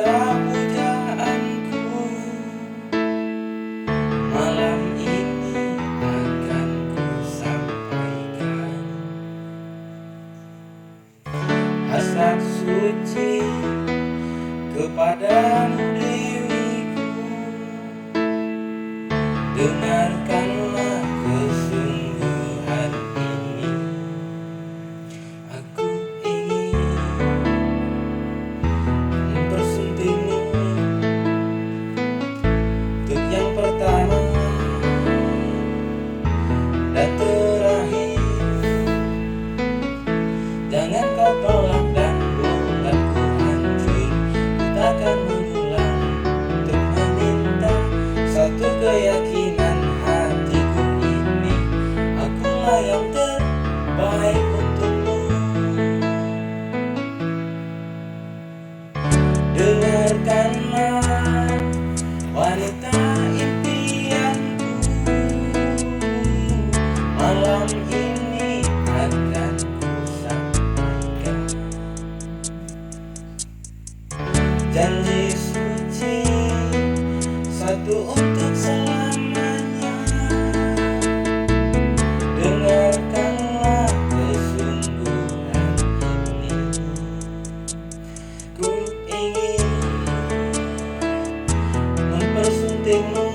pujaanku, malam ini akan ku sampaikan. Hasrat suci kepadamu dewiku, dengarkanlah kesungguhan ini. Aku ingin mempersuntingmu untuk yang pertama dan terakhir. Jangan kau tolak dan buatku hancur. Takkan mengulang untuk meminta satu keyakinan hatiku ini. Akulah yang terbaik untukmu. Dengarkanlah wanita impianku, malam ini akan ku sampaikan. Janji suci satu untuk selamanya. Dengarkanlah kesungguhan ini. Ku ingin mempersuntingmu